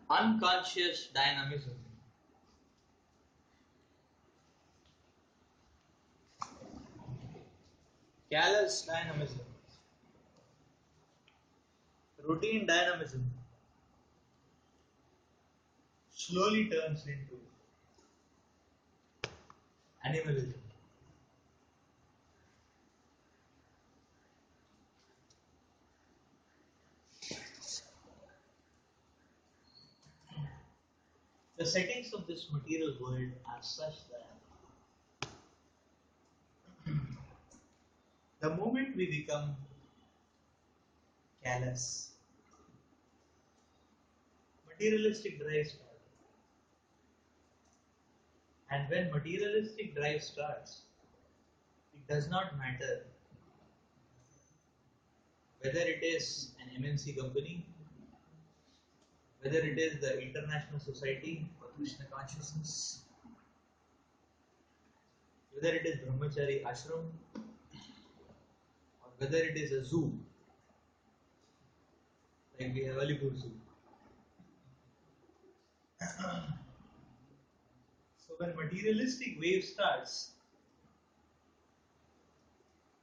Unconscious dynamism. Callous dynamism. Routine dynamism slowly turns into animalism. The settings of this material world are such that the moment we become callous, materialistic drive starts. And when materialistic drive starts, it does not matter whether it is an MNC company, whether it is the International Society for Krishna Consciousness, whether it is Brahmachari Ashram, or whether it is a zoo, like we have Alipur Zoo. So when materialistic wave starts,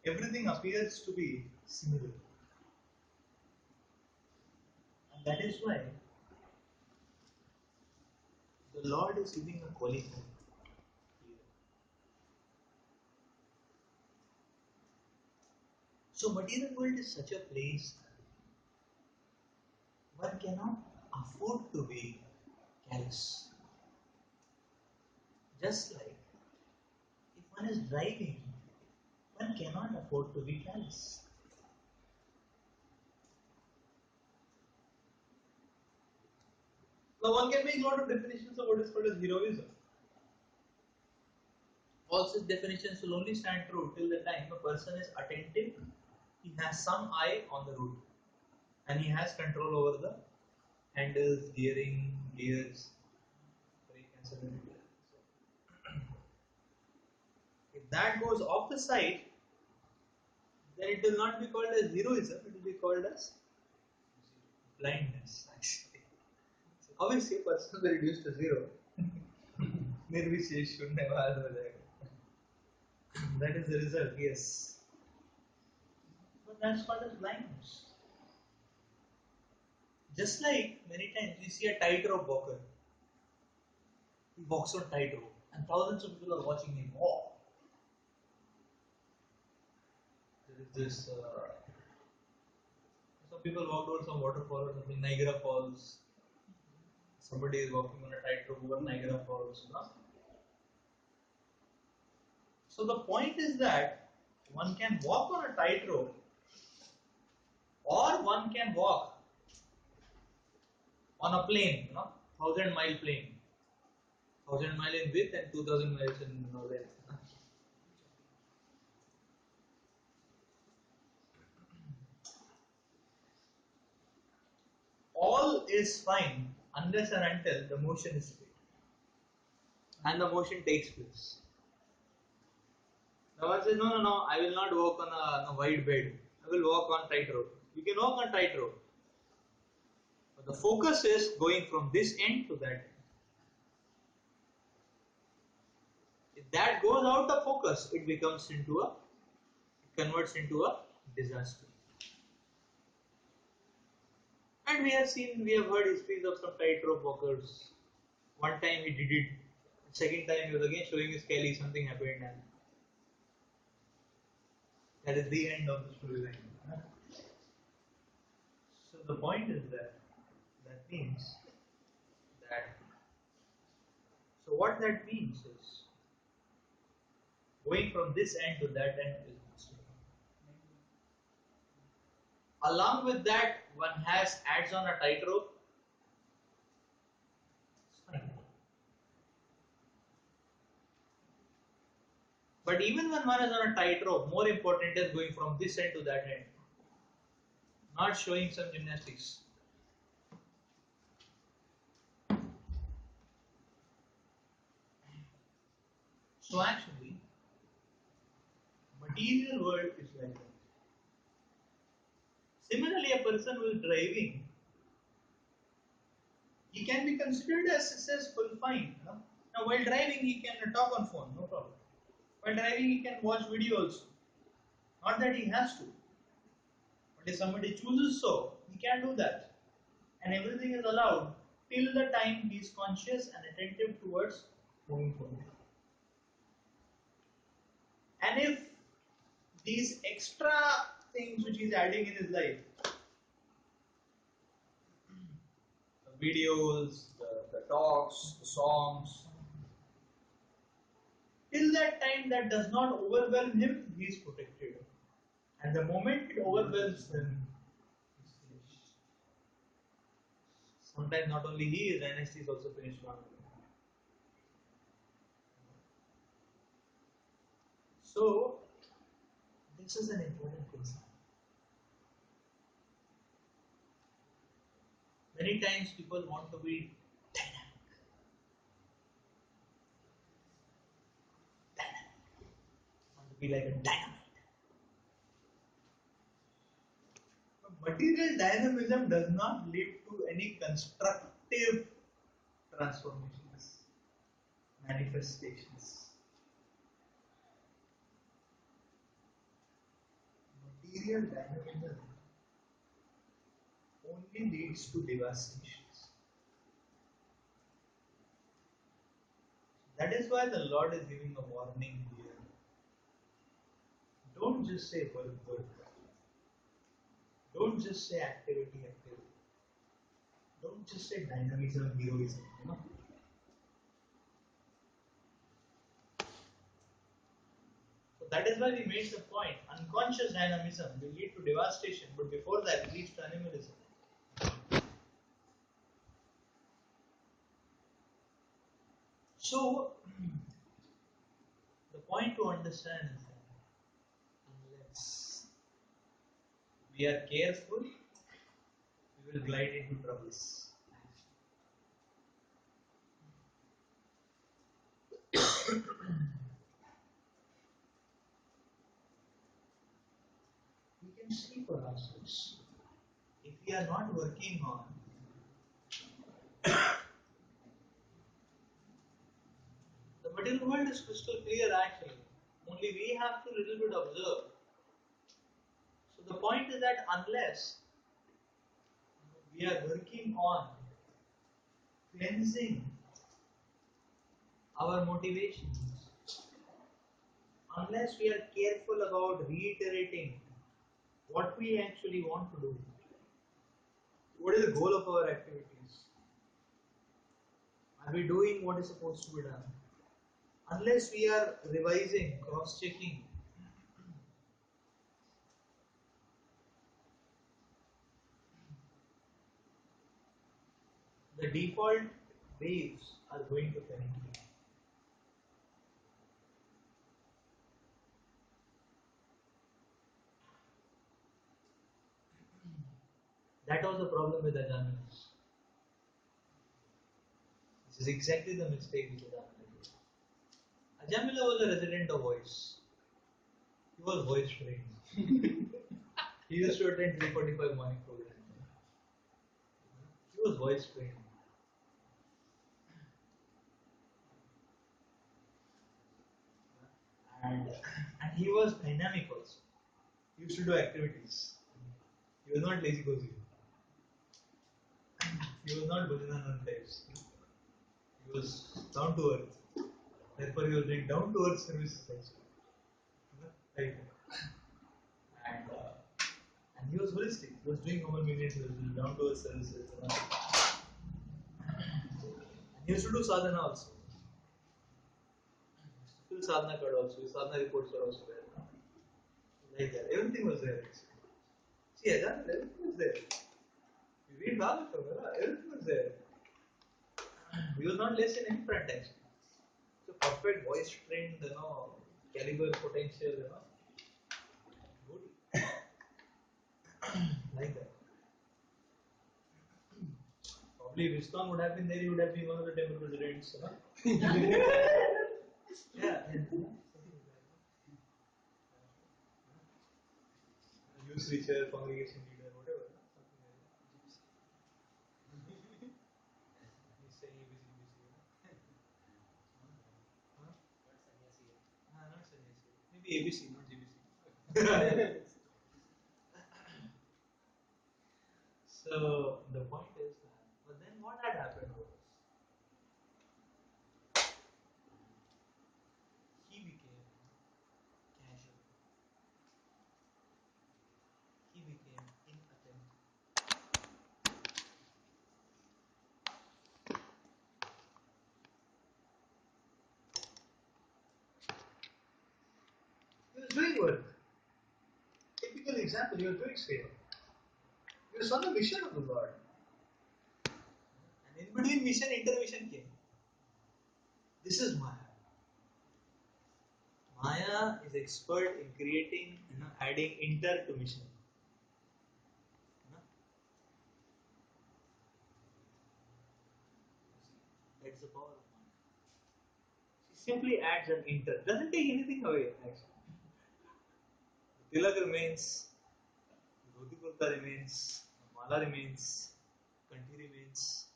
everything appears to be similar. And that is why the Lord is giving a qualifier here. So material world is such a place one cannot afford to be callous. Just like if one is driving, one cannot afford to be callous. Now one can make a lot of definitions of what is called as heroism. All such definitions will only stand true till the time a person is attentive, he has some eye on the route, and he has control over the handles, gearing, gears, brake accelerator. If that goes off the side, then it will not be called as heroism, it will be called as blindness actually. So obviously a person will be reduced to zero. Nirvishesh Shunyavad ho jayega. That is the result, yes. But that's called as blindness. Just like many times we see a tightrope walker. He walks on tightrope and thousands of people are watching him walk. There is this, some people walked over some waterfall or something, Niagara Falls. Somebody is walking on a tightrope over Niagara Falls. You know? So the point is that one can walk on a tightrope or one can walk on a plane, 1,000-mile plane. 1,000 miles in width and 2,000 miles in length. All is fine unless and until the motion is straight and the motion takes place. Now one says, no, I will not walk on a wide bed. I will walk on tightrope. You can walk on tightrope. But the focus is going from this end to that end. If that goes out of focus, it converts into a disaster. And we have heard histories of some tightrope walkers. One time he did it, the second time he was again showing his Kelly, something happened, and that is the end of the storyline. So the point is that means that, so what that means is, going from this end to that end is possible. Along with that, one adds on a tightrope. It's fine. But even when one is on a tightrope, more important is going from this end to that end. Not showing some gymnastics. So actually, material world is like that. Similarly, a person who is driving, he can be considered as successful, fine. Now, while driving, he can talk on phone, no problem. While driving, he can watch video also. Not that he has to. But if somebody chooses so, he can do that. And everything is allowed till the time he is conscious and attentive towards moving forward. And if these extra things which he is adding in his life, the videos, the talks, the songs, till that time that does not overwhelm him, he is protected. And the moment it overwhelms him, he's finished. Sometimes not only he is, NST is also finished. So, this is an important concern. Many times people want to be dynamic. Want to be like a dynamite. But material dynamism does not lead to any constructive transformations, manifestations. Material dynamism only leads to devastations. That is why the Lord is giving a warning here. Don't just say work, work. Don't just say activity, activity. Don't just say dynamism, heroism. So that is why we made the point. Unconscious dynamism will lead to devastation, but before that it leads to animalism. So, the point to understand is that unless we are careful, we will glide into troubles. We can see for ourselves. If we are not working on the material world is crystal clear actually. Only we have to little bit observe. So the point is that unless we are working on cleansing our motivations, unless we are careful about reiterating what we actually want to do, what is the goal of our activities, are we doing what is supposed to be done, unless we are revising, cross-checking, the default waves are going to penetrate. That was the problem with Ajamil. This is exactly the mistake which Ajamil did. Ajamila was a resident of voice. He was voice trained. He used to attend 3:45 morning program. He was voice trained. And he was dynamic also. He used to do activities. He was not lazy cozy. He was not Bhajanan types. He was down to earth. Therefore, he was doing down to earth services also. Right. And he was holistic. He was doing human mediation services, down to earth services. And he used to do sadhana also. Full sadhana card also. His sadhana reports were also there. Like that. Everything was there. See, everything was there. You read Bhagavatam, everything was there. He was not less in any front actually. So perfect voice trained, caliber potential, good. Like that. Probably if ISKCON would have been there, he would have been one of the temple presidents, Yeah. Youth preacher, congregation leader, Maybe ABC, not GBC. So the point is that, but then what had happened was he became casual, he became inattentive. He was doing work. Typical example, he was doing favor. He was on the mission of the Lord. And in between mission, intermission came. This is Maya. Maya is expert in creating, adding inter to mission. That's the power of Maya. She simply adds an inter, doesn't take anything away actually. Tilak remains, Dhoti Kurta remains, Mala remains, Kanti remains,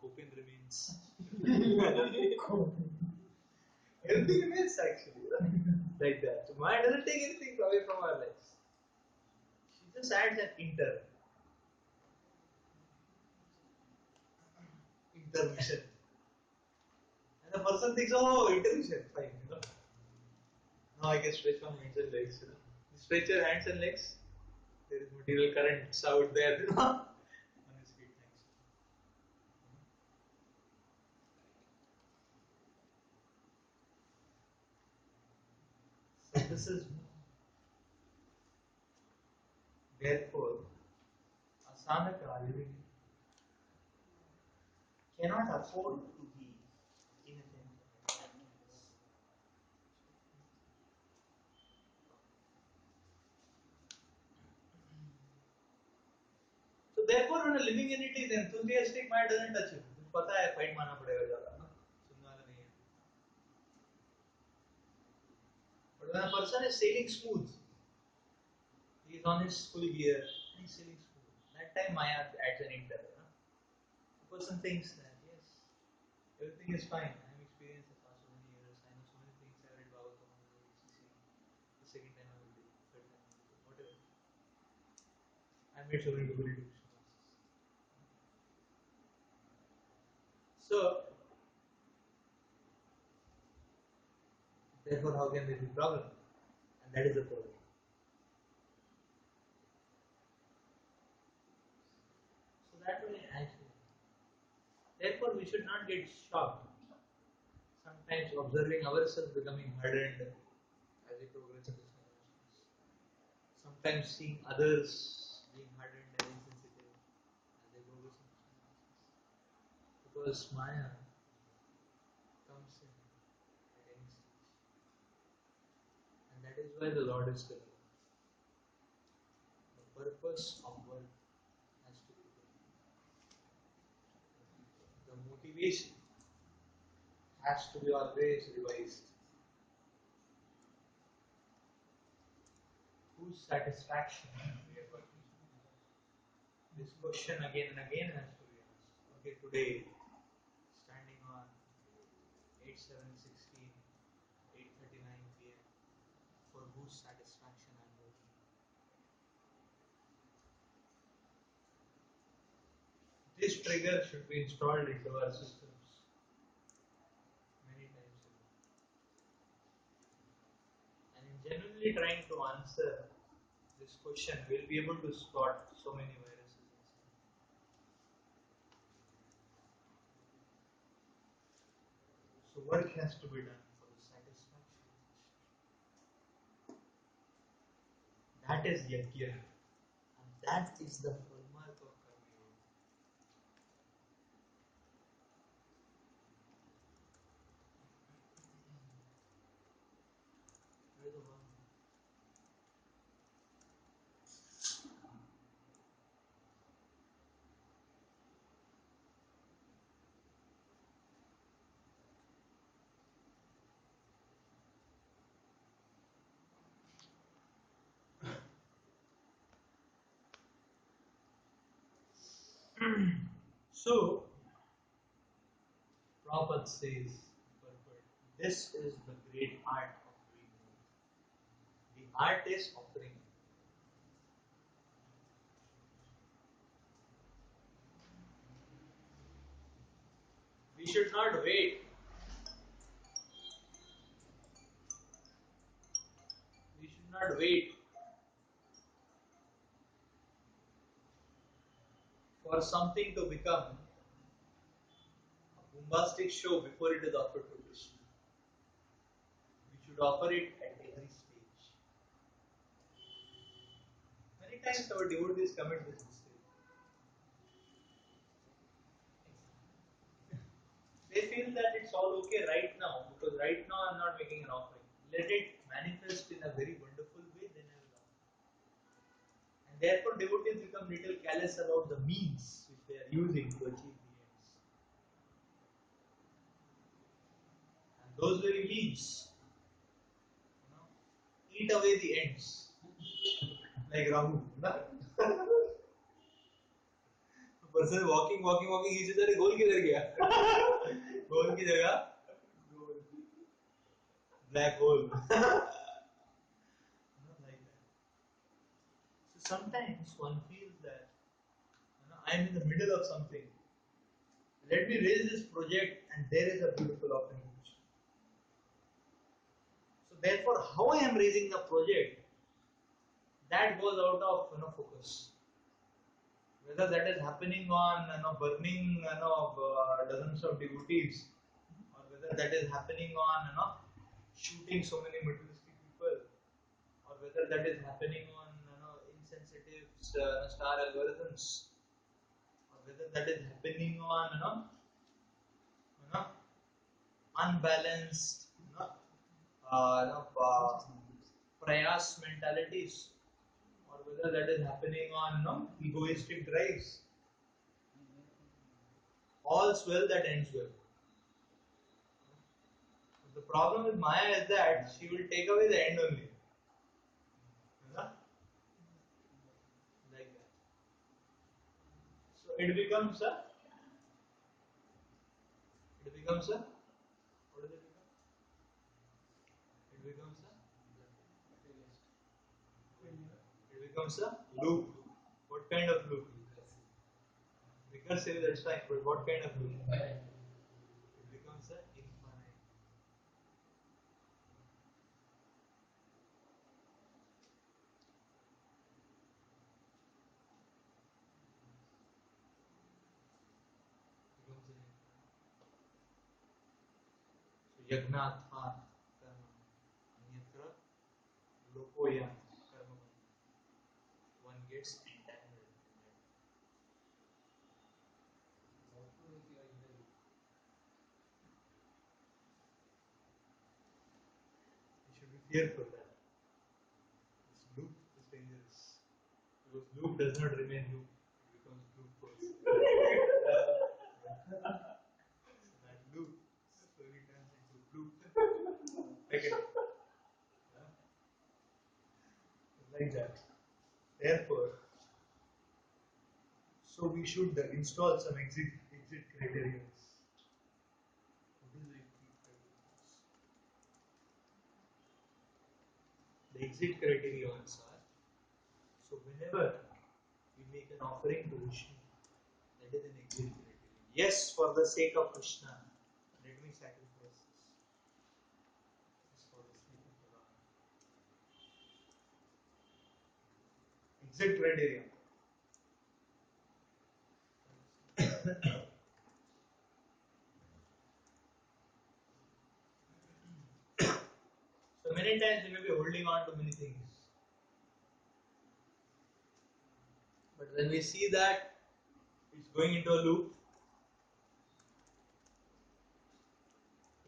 Kopin remains. Everything remains actually, right? Like that. So Maya doesn't take anything away from our lives. She just adds an intermission. And the person thinks, oh, intermission, fine. Now I can stretch my hands and legs. Stretch your hands and legs. There is material currents out there. On his feet, thanks. So this is therefore Asanaka living cannot afford to be inattentive. So therefore, when a living entity is enthusiastic, mind doesn't touch it. पता है fight मारना पड़ेगा ज़्यादा ना सुनने वाला नहीं है. But when a person is sailing smooth, he is on his full gear and he's sailing smooth. That time Maya adds an inter. The person thinks that yes, everything is fine. I have experienced the past so many years. I know so many things. I read Bhagavatam, I read ECC. The second time I will do, third time I will do, whatever. I made so many good predictions. So, therefore, how can there be problem? And that is the problem. So that way, actually, therefore, we should not get shocked. Sometimes observing ourselves becoming hardened as we progress in this consciousness. Sometimes seeing others being hardened and insensitive as they progress in this consciousness. Because Maya comes in at any stage. And that is why the Lord is telling. The purpose of work has to be there. The motivation has to be always revised. Whose satisfaction we are working? This question again and again has to be asked. Okay, today, standing on 8/7/16, 8:39 p.m. For whose satisfaction I am working? This trigger should be installed into our systems many times a day. And in genuinely trying to answer this question, we'll be able to spot so many viruses inside. So work has to be done for the satisfaction. That is yajna. And that is the hallmark of karma yoga. Where is the one? So, Prabhupada says, this is the great art of doing work. Art is offering. We should not wait. We should not wait for something to become a bombastic show before it is offered to Krishna. We should offer it at every stage. Many times our devotees commit this mistake. They feel that it's all okay right now because right now I'm not making an offering. Let it manifest in a very wonderful way, then I will offer. And therefore devotees become little callous about the means which they are using to achieve the ends. And those very means, eat away the ends. Like Rahul. The person is walking, he says, "अरे गोल किधर गया?" गोल की जगह black hole. Not like that. So sometimes one feels that I'm in the middle of something. Let me raise this project, and there is a beautiful opportunity. So therefore, how I am raising the project, that goes out of focus. Whether that is happening on burning dozens of devotees, or whether that is happening on shooting so many materialistic people, or whether that is happening on insensitive star algorithms, or whether that is happening on unbalanced prayas mentalities, or whether that is happening on egoistic drives. All's well that ends well. The problem with Maya is that she will take away the end only. Like that. So it becomes a what does it become? It becomes a loop. What kind of loop? Recursive, that's fine, but what kind of loop? It becomes a infinite. Becomes an infinite. So yagnathan karma. Anyatra lokoyam karma. One gets entangled in that. You should be fearful that this loop is dangerous. Because loop does not remain loop, it becomes loop first. That loop slowly turns into loop. Again. Like that. Therefore, so we should install some exit criteria. What is the exit criteria? The exit criteria are so whenever we make an offering to Vishnu, that is an exit criteria. Yes, for the sake of Krishna, let me sacrifice this. This for the sake of the exit criteria. So many times we may be holding on to many things. But when we see that it's going into a loop,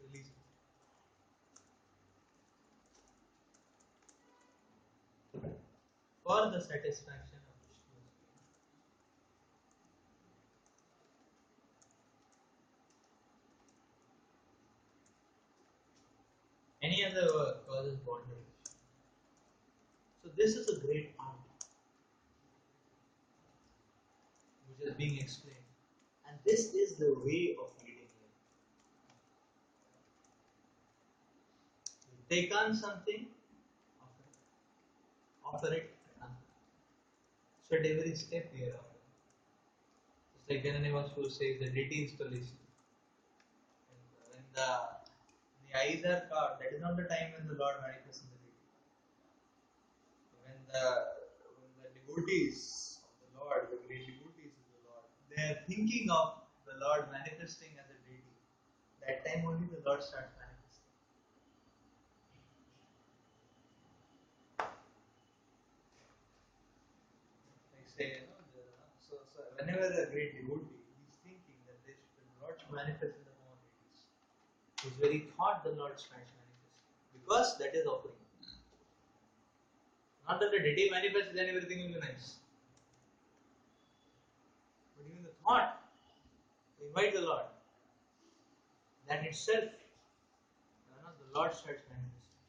release it. For the satisfaction of Vishnu's being. Any other work causes bondage. So this is a great art which is being explained. And this is the way of leading life. You take on something, offer it. So at every step we are offering. Just like Janani who says the deity installation. When the eyes are carved, that is not the time when the Lord manifests in the deity. When the devotees of the Lord, the great devotees of the Lord, they are thinking of the Lord manifesting as a deity. That time only the Lord starts manifesting. Like say, so whenever a great devotee is thinking that the Lord should manifest in the form of deities, his very thought the Lord starts manifesting. Because that is offering. Not that the deity manifests, then everything will be nice. But even the thought, to invite the Lord, that itself, the Lord starts manifesting.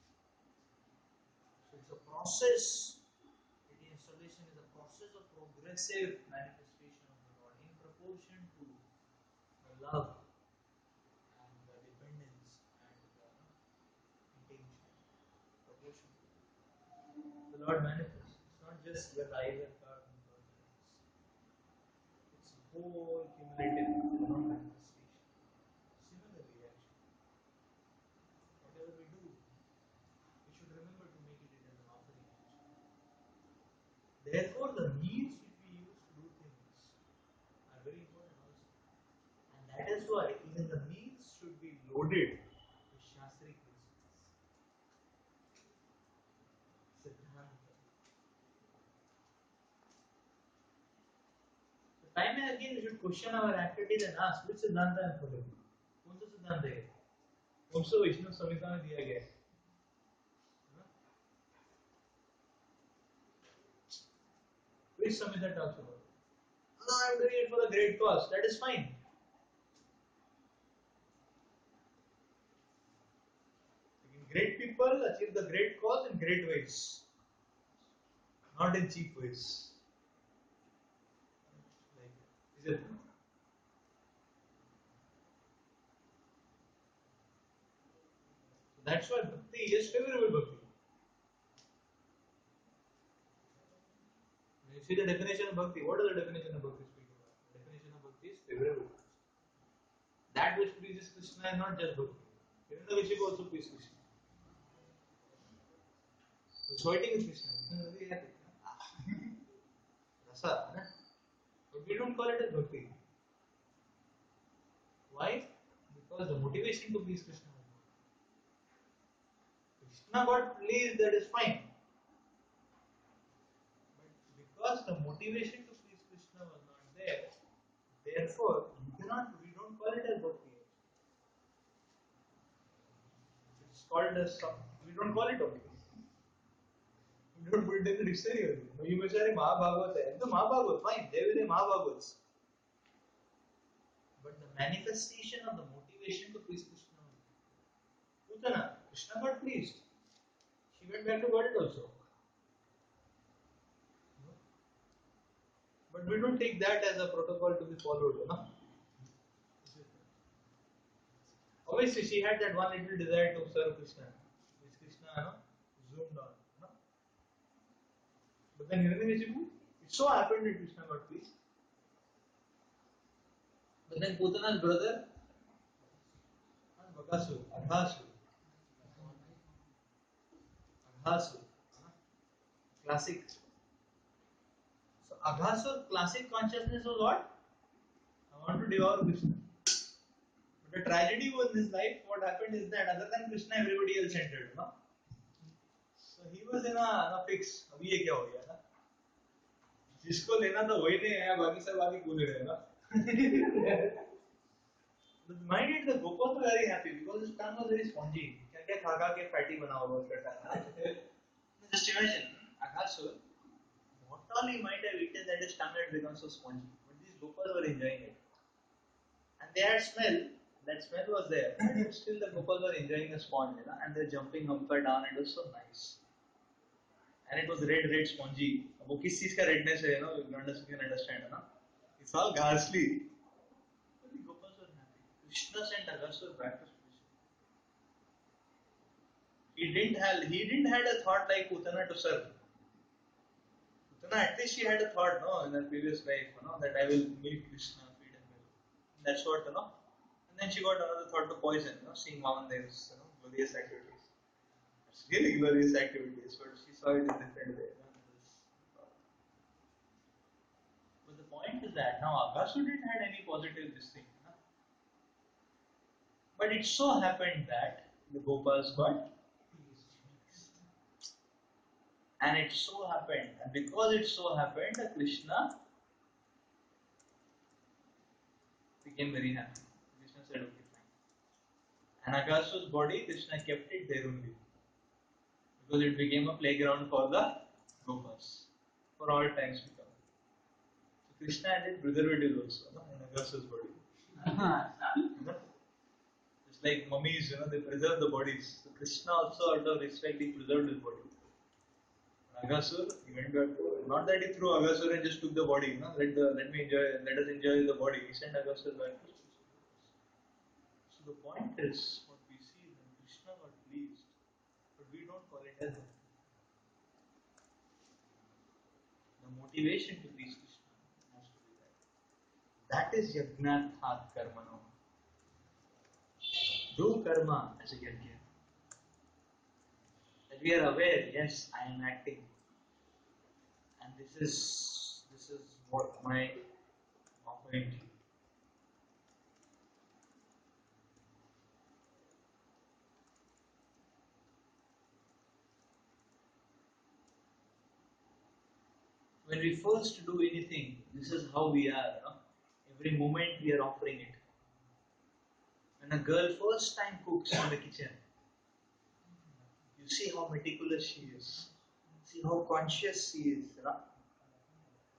So it's a process. Deity installation is a process of progressive manifestation of the Lord in proportion to the love and the dependence and the intention. Proportion. The Lord manifests. It's not just when the eyes are carved and the it's a whole cumulative manifestation. Similarly, actually, whatever we do, we should remember to make it as an offering. Therefore, the means which we use to do things are very important also. And that is why even the means should be loaded with Shastric principles. Siddhanta. So time and again we should question our activities and ask which Siddhanta I am following. कौन सा सिद्धांत है? कौन सा वैष्णव संहिता में दिया गया है? Which Samhita talks about? No, I am doing it for a great cause. That is fine. Great people achieve the great cause in great ways, not in cheap ways. Is it? So that's why bhakti is favorable bhakti. When you see the definition of bhakti, what is the definition of bhakti speak about? The definition of bhakti is favorable. That which pleases Krishna is not just bhakti. Even the Vishika also pleases Krishna. He's fighting with Krishna. Krishna is very happy. Rasa, na? But we don't call it as bhakti. Why? Because the motivation to please Krishna was not. Krishna got pleased, that is fine. But because the motivation to please Krishna was not there, therefore we don't call it as bhakti. It's called as some. We don't call it bhakti. We don't put it in the dictionary. You may say Mahabhagavata hai. The Mahabhagavata, fine. They will say Mahabhagavats. But the manifestation of the motivation to please Krishna. Putana, Krishna got pleased. She went back to God also. But we don't take that as a protocol to be followed, you know. Obviously, she had that one little desire to serve Krishna, which Krishna, zoomed on, But then Hiranyakashipu, it so happened that Krishna got pleased. But then Putana's brother, Aghasur, classic. So Aghasur, classic consciousness was what? I want to devour Krishna. But the tragedy was in his life, what happened is that other than Krishna, everybody else entered, So he was in a fix. अभी ये क्या हो गया ना? जिसको लेना था वही नहीं आया, बाकी सब आगे कूद रहे ना? But mind it, the Gopals were very happy because his tongue was very spongy. क्या खा खा के fatty बना हुआ उसका tongue. Just imagine, Aghasur, what all he might have eaten that his tongue had become so spongy. But these Gopals were enjoying it. And they had smell. That smell was there. But still the Gopals were enjoying the sponge, and they're jumping up and down. It was so nice. And it was red, spongy. वो किस चीज का redness है, you can understand, It's all ghastly. But the Gopals were happy. Krishna sent Aghasur back to Krishna. He didn't have a thought like Putana to serve. So now at least she had a thought, no, in her previous life, that I will milk Krishna, feed him milk. That's what, And then she got another thought to poison, seeing mountains, glorious activities. It's really glorious activities, but she saw it in a different way. But the point is that now Agasu didn't have any positive this thing. But it so happened that the Gopals got, and it so happened, and because it so happened, that Krishna became very happy. Krishna said, okay, fine. And Agasu's body, Krishna kept it there only. Because it became a playground for the Gopals. For all times to come. So Krishna added preservatives also in Agasu's body. Just like mummies, they preserve the bodies. So Krishna also, out of respect, he preserved his body. Agasur, he went back to, not that he threw Agasur and just took the body, let us enjoy the body. He sent Agasur back to. So the point is, what we see is that Krishna got pleased, but we don't call it as the motivation to please Krishna has to be that. That is Yagnathat Karmano. Do karma as a yajna. That we are aware, yes, I am acting. And this is what my offering to you. When we first do anything, this is how we are. Every moment we are offering it. When a girl first time cooks in the kitchen, you see how meticulous she is. See how conscious she is.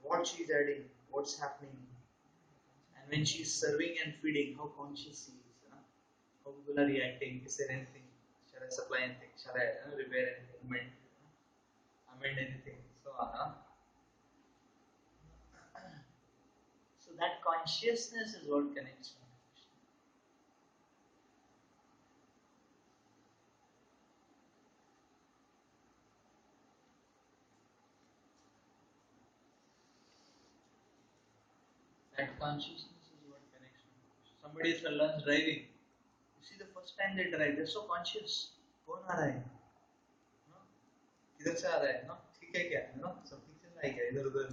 What she is adding, what's happening. And when she is serving and feeding, how conscious she is. How people are reacting. Is there anything? Shall I supply anything? Shall I repair anything? Amend anything? So on. So that consciousness is what connects me. That consciousness is what connects me. Somebody learns driving. You see, the first time they drive, they're so conscious. कौन आ रहा है? किधर से आ रहा है? ठीक है क्या? सब ठीक चल रहा है क्या? इधर उधर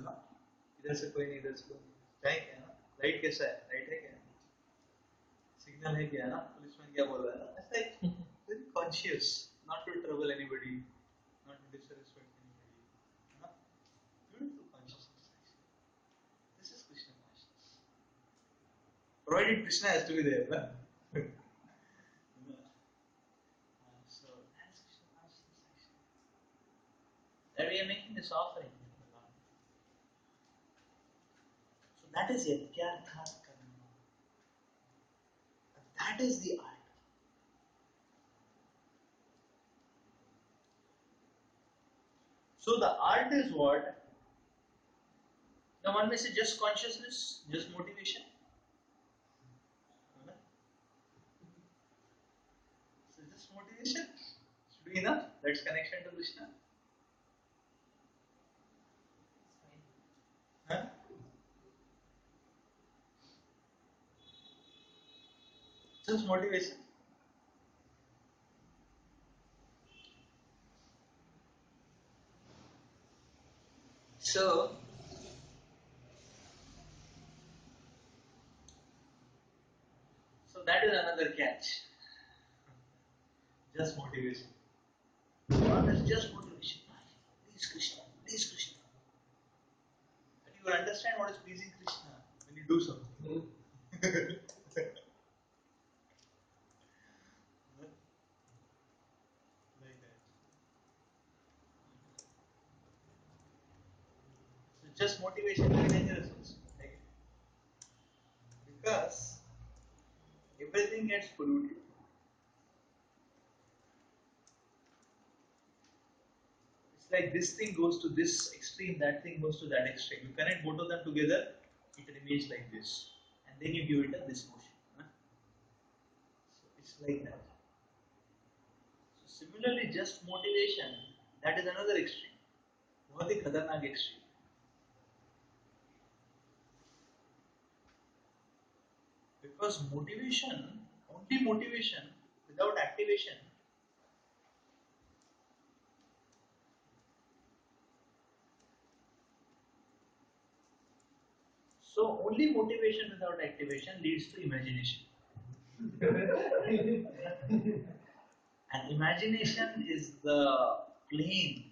इधर से कोई नहीं, इधर से कोई नहीं. जाए क्या? लाइट कैसा है? लाइट है क्या? सिग्नल है क्या? पुलिसमैन क्या बोल रहा है? It's like very conscious, not to trouble anybody, not to disrespect anybody. Beautiful consciousness. This is Krishna consciousness. Provided Krishna has to be there. So that's Krishna consciousness. That we are making this offering. So that is Yagyarthat Karma. That is the art. So the art is what? Now one may say just consciousness, just motivation. So just motivation should be enough. That's connection to Krishna. Huh? Just motivation. So that is another catch. Just motivation. One is just motivation. Please Krishna, please Krishna. And you will understand what is pleasing Krishna when you do something. Like that. So just motivation is very dangerous also. Right? Because everything gets polluted. It's like this thing goes to this extreme, that thing goes to that extreme. You connect both of them together, it remains like this. And then you give it a this motion. So it's like that. So similarly, just motivation, that is another extreme. बहुत ही खतरनाक extreme. Because motivation, only motivation without activation. So only motivation without activation leads to imagination. And imagination is the plane,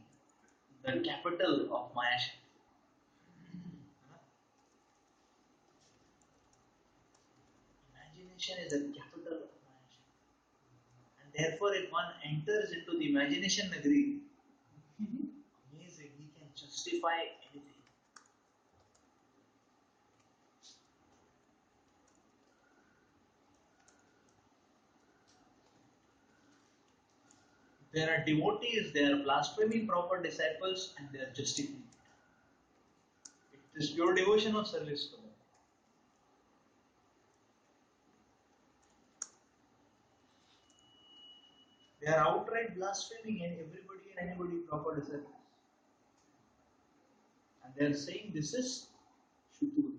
the capital of Maya. Imagination is the capital of Maya. And therefore, if one enters into the imagination nagari, amazing, he can justify anything. There are devotees, there are blaspheming proper disciples, and they are justifying. It is pure devotion of service to them. They are outright blaspheming and everybody and anybody proper disciples. And they are saying this is Shuddha.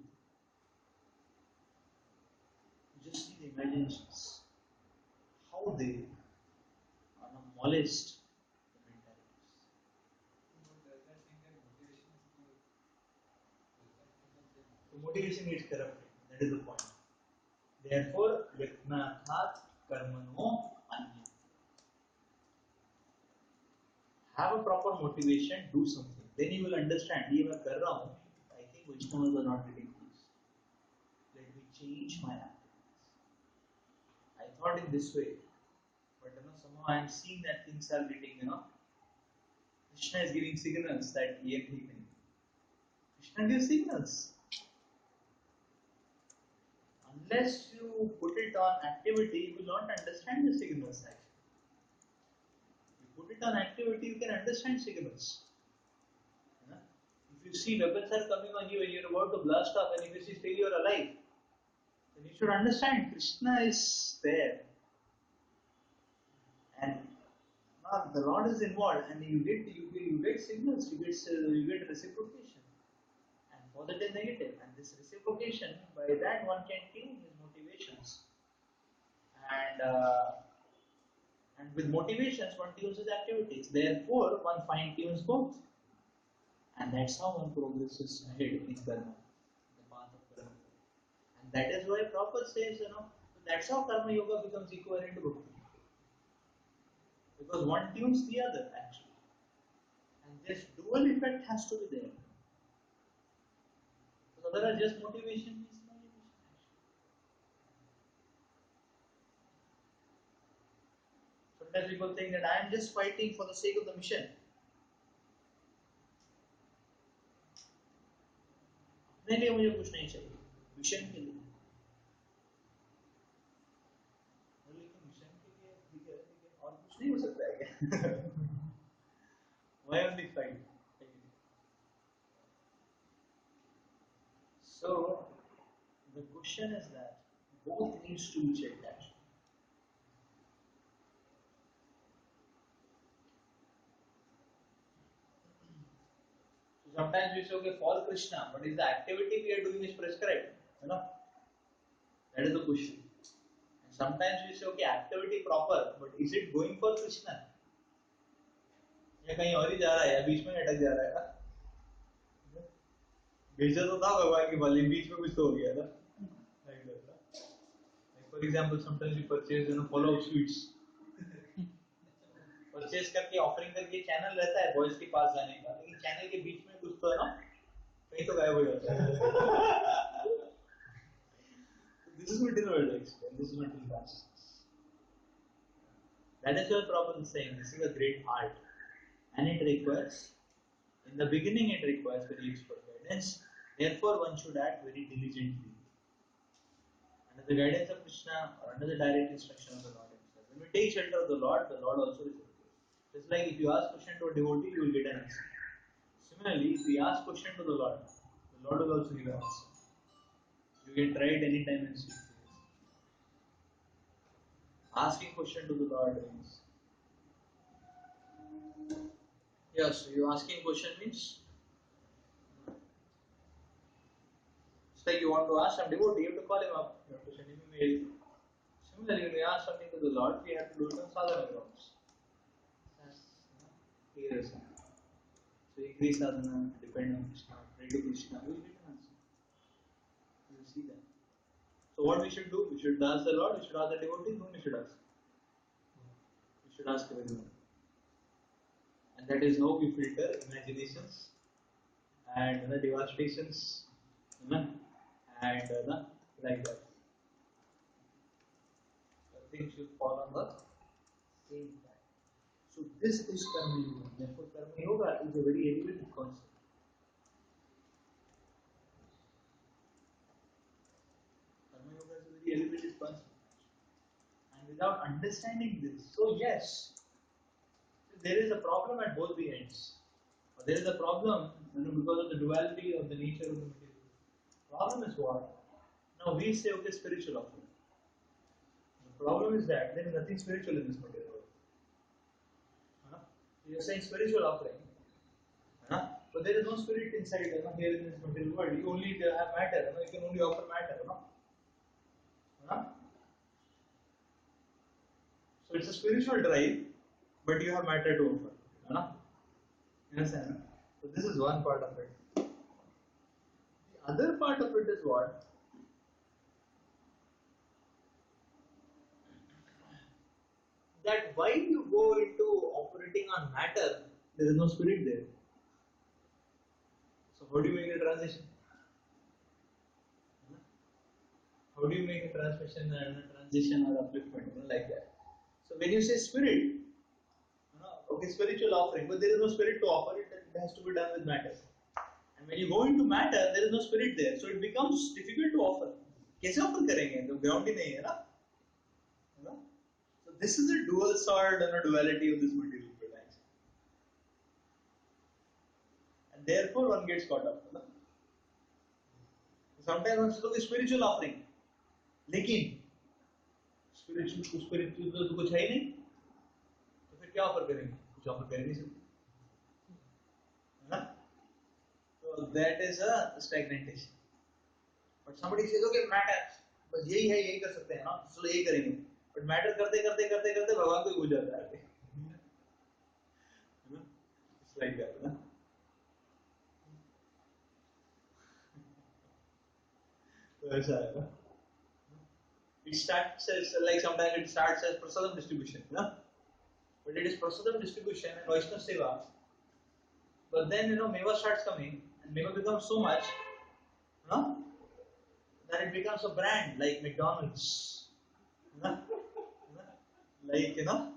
Just see the imaginations. How they are molest the mentalities. The motivation is corrupted. That is the point. Therefore, yatnathat karmano anya. Have a proper motivation, do something. Then you will understand. ये मैं कर रहा हूँ. I think Vaishnavas are not getting this. Let me change my activities. I thought in this way, but somehow I am seeing that things are getting, Krishna is giving signals that ye theek nahi. Krishna gives signals. Unless you put it on activity, you will not understand the signals actually. You put it on activity, you can understand signals. If you see weapons are coming on you and you're about to blast off, and if you see still you're alive, then you should understand Krishna is there. And the Lord is involved, and you get signals, you get reciprocation, and positive, negative, and this reciprocation, by that one can tune his motivations, and with motivations one tunes his activities. Therefore, one fine tunes both, and that's how one progresses ahead in karma, the path of karma, and that is why Prabhupada says, that's how karma yoga becomes equivalent to bhakti. Because one tunes the other actually, and this dual effect has to be there. So otherwise just motivation is motivation actually. Sometimes people think that I am just fighting for the sake of the mission. अपने लिए मुझे कुछ नहीं चाहिए, mission के लिए. लेकिन mission के लिए ठीक है, लेकिन और कुछ नहीं हो सकता है क्या? Why only fight? So the question is that both needs to be checked actually. So sometimes we say, okay, for Krishna, but is the activity we are doing is prescribed? That is the question. And sometimes we say, okay, activity proper, but is it going for Krishna? या कहीं और ही जा रहा है, या बीच में अटक जा रहा है ना? भेजा तो था भगवान के बल, बीच में कुछ तो हो गया था. Like for example, sometimes you purchase, follow sweets. Purchase करके ऑफरिंग करके चैनल रहता है बॉयज के पास जाने का, लेकिन चैनल के बीच में कुछ तो है ना, कहीं तो गायब हो जाता है. This is material world, and this is material consciousness. That is what Prabhupada is saying. This is a great art, and it requires, in the beginning, it requires very expert guidance. Therefore, one should act very diligently under the guidance of Krishna or under the direct instruction of the Lord Himself. When we take shelter of the Lord also is. Just like if you ask question to a devotee, you will get an answer. Similarly, if we ask question to the Lord will also give an answer. You can try it anytime and see. Asking question to the Lord means, yes, you asking question means, It's like you want to ask some devotee, you have to call him up, you have to send him a mail. Similarly, when we ask something to the Lord, we have to do it on sadhana grounds. That's clear. So, agree sadhana, depend on Krishna, pray to Krishna, we will get an answer. You will see that. So, what we should do? We should ask the Lord, we should ask the devotee, whom we should ask? We should ask everyone. And that is how we filter imaginations and the devastations and like that. Things should fall on the same time. So this is Karma Yoga. Therefore, Karma Yoga is a very elevated concept. Karma Yoga is a very elevated concept. And without understanding this, so yes, there is a problem at both the ends. There is a problem because of the duality of the nature of the material. Problem is what? Now we say, okay, spiritual offering. The problem is that there is nothing spiritual in this material world. You are saying spiritual offering, but there is no spirit inside here in this material world. You only have matter. You can only offer matter. So it's a spiritual drive, but you have matter to offer. You understand? So this is one part of it. The other part of it is what? That while you go into operating on matter, there is no spirit there. So how do you make a transition? How do you make a transmission and a transition or upliftment like that? So when you say spirit, okay, spiritual offering, but there is no spirit to offer it, it has to be done with matter. And when you go into matter, there is no spirit there, so it becomes difficult to offer. कैसे offer करेंगे? तो ground ही नहीं है ना? So this is a dual sword and a duality of this material world actually. And therefore one gets caught up. Sometimes one says, okay, spiritual offering. लेकिन spiritual तो कुछ है ही नहीं, तो फिर क्या ऑफर करेंगे? कुछ ऑफर कर नहीं सकते, है ना? So that is a stagnation. But somebody says, okay, matter, बस यही है, यही कर सकते हैं ना, चलो यही करेंगे. But matter करते करते करते करते भगवान को ही भूल जाता है. It's like that, ना? तो ऐसा है ना? It starts as like sometimes it starts as prasadam distribution, but it is prasadam distribution and Vaishnava seva. But then meva starts coming and meva becomes so much, that it becomes a brand like McDonald's, like so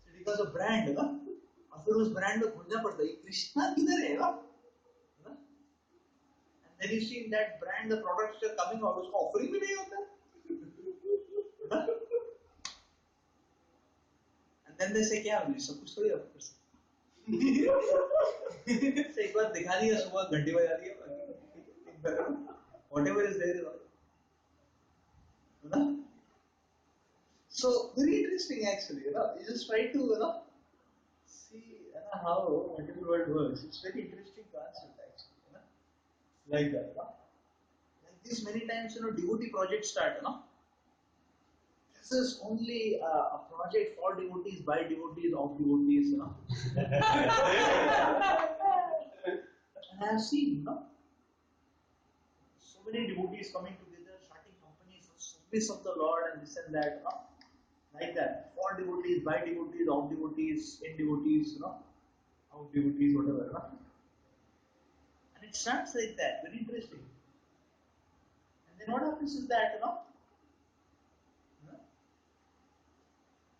it becomes a brand, और फिर उस brand को ढूंढना पड़ता है कृष्णा किधर है, and then you see in that brand the products are coming out, उसका offering भी नहीं होता. And then they say क्या होगी, सब कुछ थोड़ी ऑफर कर सकते. एक बार दिखा दिया, सुबह घंटी बजा दिया, whatever is there, so very interesting actually. You just try to see how material world works. It's very interesting concept actually. Like that. Like this many times devotee projects start. This is only a project for devotees, by devotees, of devotees. And I have seen, so many devotees coming together, starting companies for service of the Lord and this and that, like that. For devotees, by devotees, of devotees, in devotees, of devotees, whatever. And it starts like that, very interesting. And then what happens is that,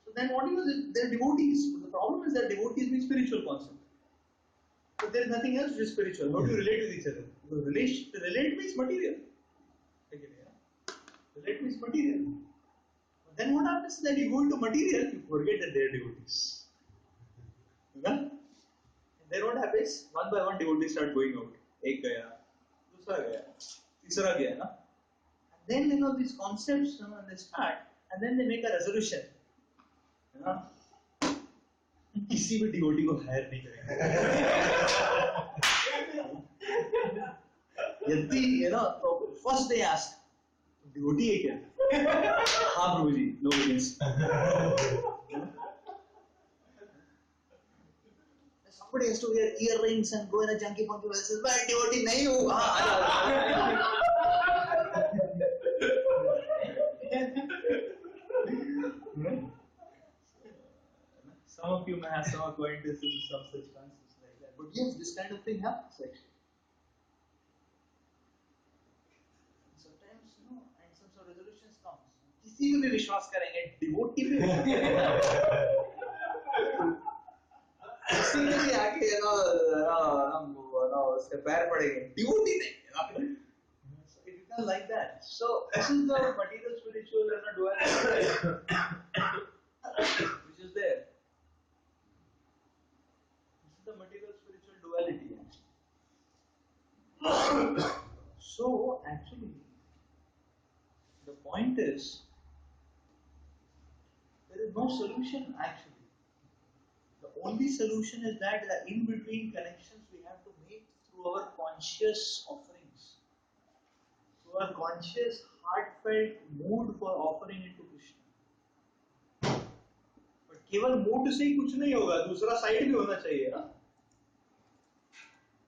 so then what is they're devotees. But the problem is that devotees means spiritual concept. So there is nothing else which is spiritual. How do you relate with each other? Because relate means material. Relate means material. But then what happens is that you go into material, you forget that they are devotees. And then what happens? One by one devotees start going out. एक गया, दूसरा गया, तीसरा गया, and then these concepts they start, and then they make a resolution. किसी भी devotee को higher नहीं करेंगे. यदि First they ask, devotee hai kya? हाँ Prabhuji, no evidence. Somebody has to wear earrings and go in a junky funky place. मैं devotee नहीं हूँ. Some of you may have some acquaintances with some such concepts like that. But yes, this kind of thing happens actually. Sometimes, and some sort of resolutions comes. किसी पे भी विश्वास करेंगे, devotee पे किसी ने भी आके उसके पैर पड़ेंगे, devotee नहीं. So it becomes like that. So this is the material spiritual duality which is there. This is the material spiritual duality. So actually, the point is, there is no solution actually. The only solution is that the in-between connections we have to make through our conscious offerings. Through our conscious, heartfelt mood for offering it to Krishna. But केवल mood से ही कुछ नहीं होगा, दूसरा side भी होना चाहिए ना.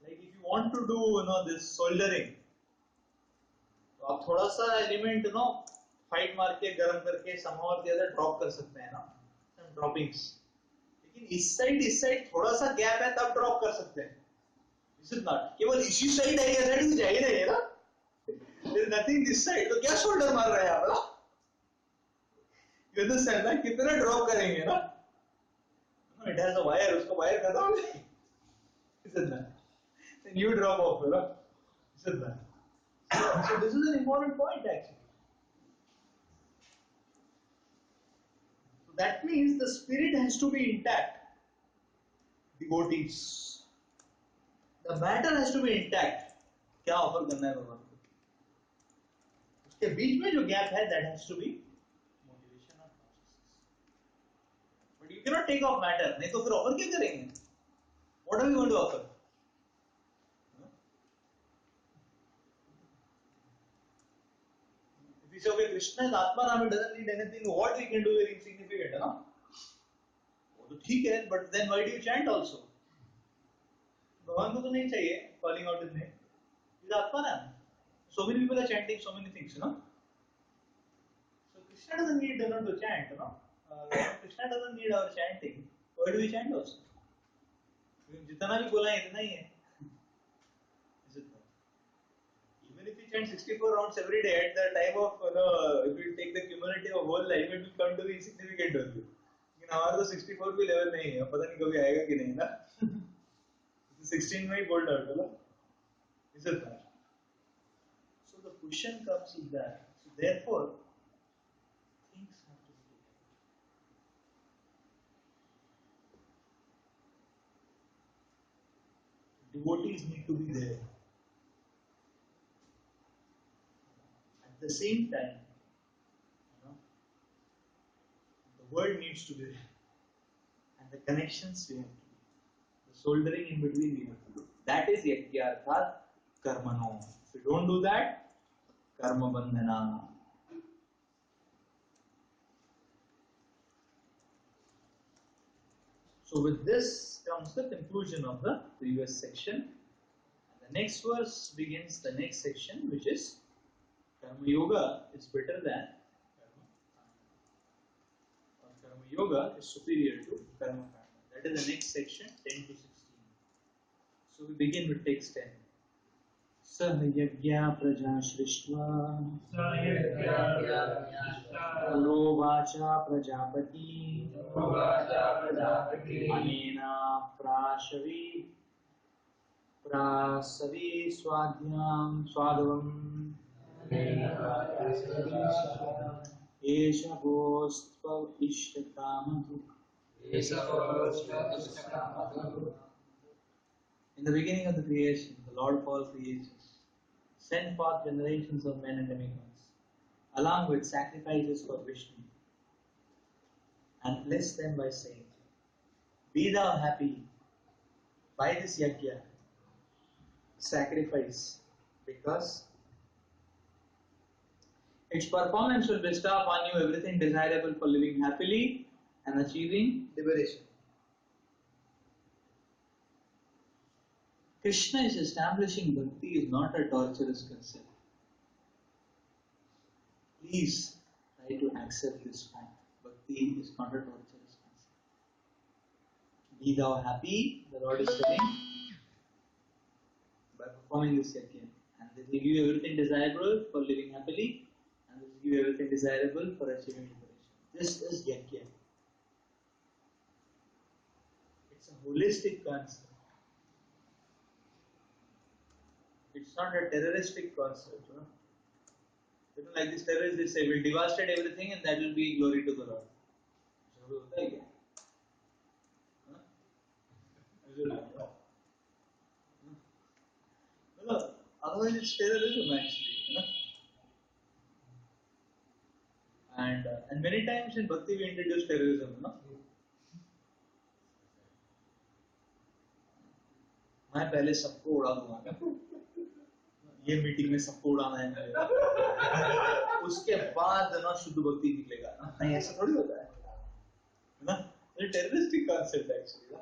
Like if you want to do this soldering, तो आप थोड़ा सा एलिमेंट फाइट मार के गर्म करके somehow or the other drop कर सकते हैं ना, some droppings. लेकिन इस साइड थोड़ा सा गैप है तब ड्रॉप कर सकते हैं. Is it not? केवल इसी साइड है, ये साइड कुछ है नहीं ना. There is nothing this side. तो क्या शोल्डर मार रहे हैं आप ना? You understand ना? कितना ड्रॉप करेंगे ना? No, it has a wire. उसको वायर खत्म हो जाएगी. Is it not? Then you drop off, ना? Is it not? So this is an important point actually. So that means the spirit has to be intact. Devotees. The matter has to be intact. क्या offer करना है भगवान को? उसके बीच में जो gap है, that has to be motivation or consciousness. But you cannot take off matter. नहीं तो फिर ऑफर क्या करेंगे? What are we going to offer? If we say, okay, Krishna is Atmanam, he doesn't need anything, what we can do is insignificant, है ना? वो तो ठीक है, but then why do you chant also? भगवान को तो नहीं चाहिए calling out his name. He's Atmanam. So many people are chanting so many things, So Krishna doesn't need to chant, Krishna doesn't need our chanting. Why do we chant also? जितना भी बोला है इतना ही है. Is it not? Even if you chant 64 rounds every day at the time of, if you take the cumulative of whole life, it will come to be insignificant only. लेकिन हमारा तो 64 भी लेवल नहीं है, पता नहीं कभी आएगा कि नहीं ना. 16 में ही बोल्ड आउट होगा. Is it not? So the question comes with that. So therefore, things have to be different. Devotees need to be there. At the same time, the word needs to be there. And the connections we have to do. The soldering in between we have to do. That is yagyarthat karmano. If you don't do that, karma bandhana. So with this comes the conclusion of the previous section. And the next verse begins the next section, which is Karma Yoga is better than Karma Kanda. Or Karma Yoga is superior to Karma Kanda. That is the next section, 10 to 16. So we begin with text 10. सह यज्ञा प्रजा सृष्ट्वा पुरोवाचा प्रजापति अनेना प्रासवी स्वाध्वम् एष गोस्त्व इष्टकामधुक्. In the beginning of the creation, the Lord of all creatures sent forth generations of men and demigods, along with sacrifices for Vishnu, and blessed them by saying, "Be thou happy by this yajna, sacrifice, because Its performance will bestow upon you everything desirable for living happily and achieving liberation. Krishna is establishing bhakti is not a torturous concept. Please try to accept this fact. Bhakti is not a torturous concept. Be thou happy, the Lord is telling, by performing this yajna. And this will give you everything desirable for living happily, and this will give you everything desirable for achieving liberation. This is yajna. It's a holistic concept. It's not a terroristic concept. Like this terrorists, they say, will devastate everything and that will be glory to the Lord. Otherwise it's terrorism actually. And many times in Bhakti we introduce terrorism. मैं पहले सबको उड़ा दूंगा, ये meeting में सबको उड़ाना है मुझे, उसके बाद ना शुद्ध भक्ति निकलेगा ना, नहीं ऐसा थोड़ी होता है ना, ये टेररिस्टिक कॉन्सेप्ट एक्चुअली ना.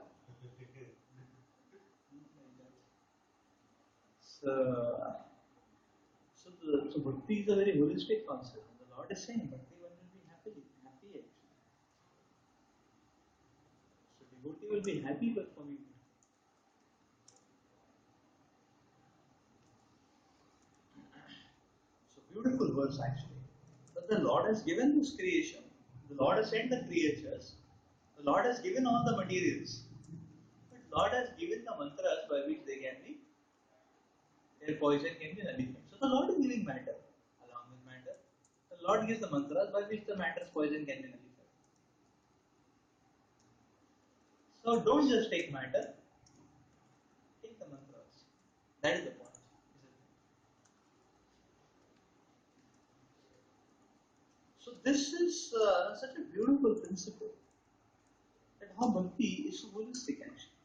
So bhakti is a very holistic concept. The Lord is saying bhakti one will be happy actually. So devotee will be happy performing. So beautiful verse actually. But the Lord has given this creation. The Lord has sent the creatures. The Lord has given all the materials. But Lord has given the mantras by which they can be, their poison can be nullified. So the Lord is giving matter along with matter. The Lord gives the mantras by which the matter's poison can be nullified. So don't just take matter, take the mantras. That is the point. So this is such a beautiful principle that how bhakti is so holistic actually.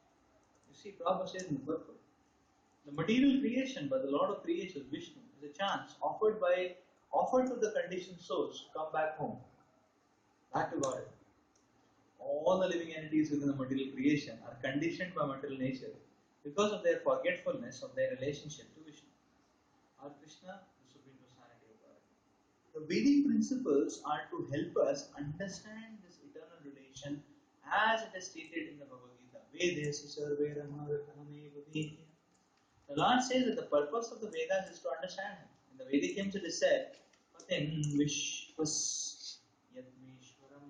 You see, Prabhupada says in the purport, the material creation by the Lord of creation, Vishnu, is a chance offered to the conditioned souls to come back home, back to God. All the living entities within the material creation are conditioned by material nature because of their forgetfulness of their relationship to Vishnu or Krishna, the Supreme Personality of God. The Vedic principles are to help us understand this eternal relation as it is stated in the Bhagavad Gita. Vedesi sarveramahame Vedya. The Lord says that the purpose of the Vedas is to understand Him. In the Vedic hymns it is said, Patin Vishwas Yadmeshwaram.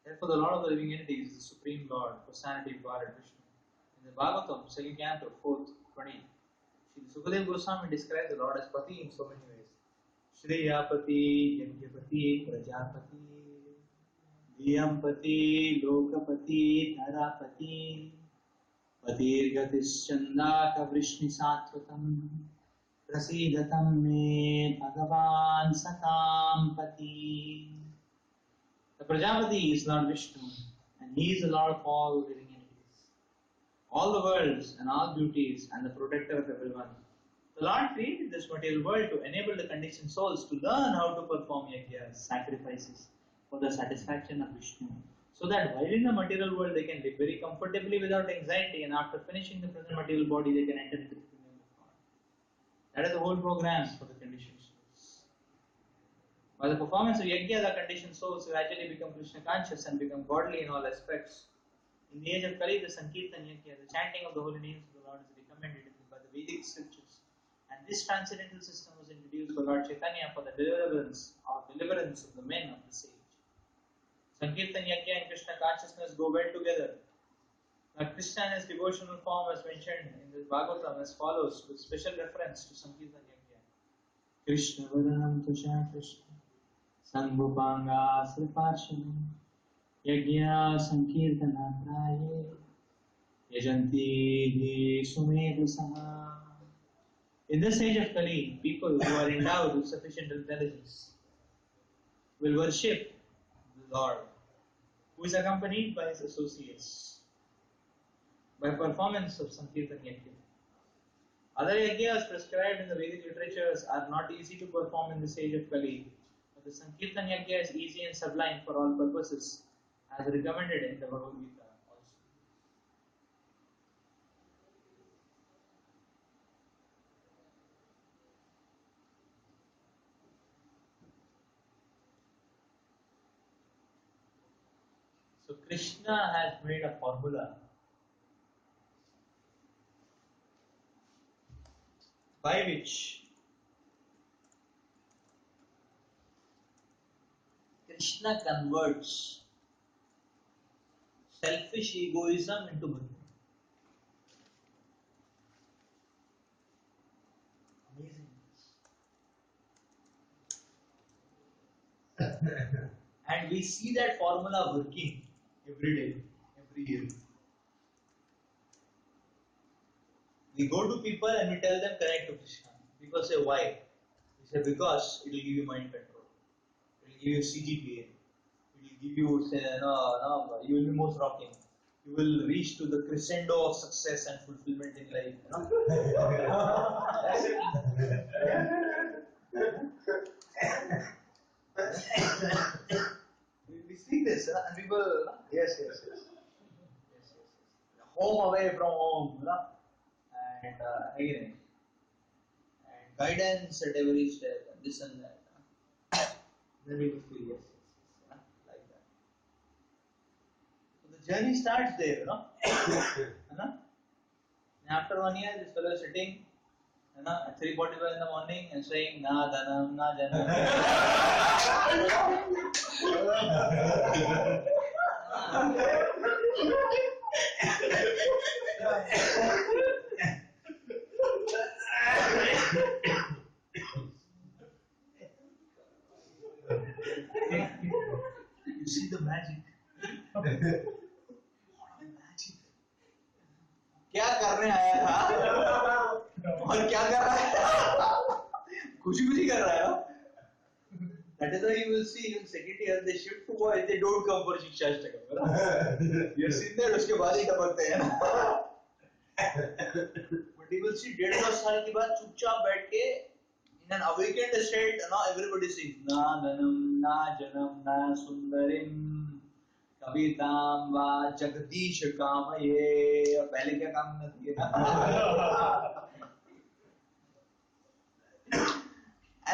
Therefore, the Lord of the living entities is the Supreme Lord, Personality of God, Vishnu. In the Bhagavatam, 2nd canto, 4th, 20, Sri Sukadeva Goswami describes the Lord as Pati in so many ways. Shriyapati, Yagyapati, Prajapati, Diyampati, Lokapati, Dharapati, Patirgatischandaka Vrishnisatvatam, Prasidatam me Bhagavan Satam Pati. The Prajapati is Lord Vishnu, and He is the Lord of all living entities, all the worlds and all beauties, and the protector of everyone. The Lord created this material world to enable the conditioned souls to learn how to perform yajnas, sacrifices, for the satisfaction of Vishnu, so that while in the material world they can live very comfortably without anxiety, and after finishing the present material body they can enter into the kingdom of God. That is the whole program for the conditioned souls. By the performance of yajna, the conditioned souls gradually become Krishna conscious and become godly in all aspects. In the age of Kali, the Sankirtan yajna, the chanting of the holy names of the Lord, is recommended by the Vedic scriptures. And this transcendental system was introduced by Lord Chaitanya for the deliverance of the men of the sage. Sankirtan yajna and Krishna consciousness go well together. Now, Krishna in his devotional form as mentioned in the Bhagavatam as follows, with special reference to Sankirtan yajna. Krishna Vadanam Tusha Krishna Sangbhupanga Sripashanam Yajna Sankirtana Praye Yajanti Sumedu Saha. In this age of Kali, people who are endowed with sufficient intelligence will worship the Lord, who is accompanied by his associates, by performance of Sankirtan Yajna. Other yajnas prescribed in the Vedic literatures are not easy to perform in the stage of Kali, but the Sankirtan yajna is easy and sublime for all purposes, as recommended in the Bhagavad Gita also. So Krishna has made a formula by which Krishna converts selfish egoism into bhakti. Amazing. And we see that formula working every day, every year. We go to people and we tell them connect to Krishna. People say why? We say because it will give you mind control. It will give you CGPA. It will give you say no, you will be most rocking. You will reach to the crescendo of success and fulfillment in life. We see this and people yes. Home away from home, and again, and guidance at every step, and this and that. Then we will feel yes, like that. So the journey starts there, After 1 year, this fellow is sitting, at 3:45 in the morning and saying, "Na dhanam, na janam." You see the magic. Magic. क्या करने आया था और क्या कर रहा है खुशी खुशी कर रहा है ना that is why you will see in second year they shift to boys they don't come for शिक्षा Ashtakam you have seen that उसके बाद ही टपकते हैं ना but you will see 1.5 साल के बाद चुपचाप बैठ के in an awakened state now everybody sings na dhanam na janam na sundarim कवितां वा जगदीश कामये पहले क्या काम न थी ना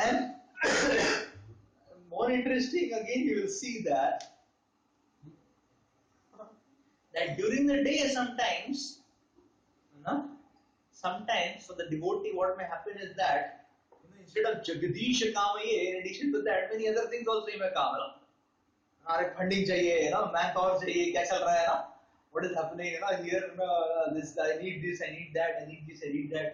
and more interesting again you will see that during the day sometimes for the devotee what may happen is that instead of jagadish kamaye in addition to that many other things also he may come अरे funding चाहिए man power चाहिए क्या चल रहा है what is happening here this I need this I need that I need this I need that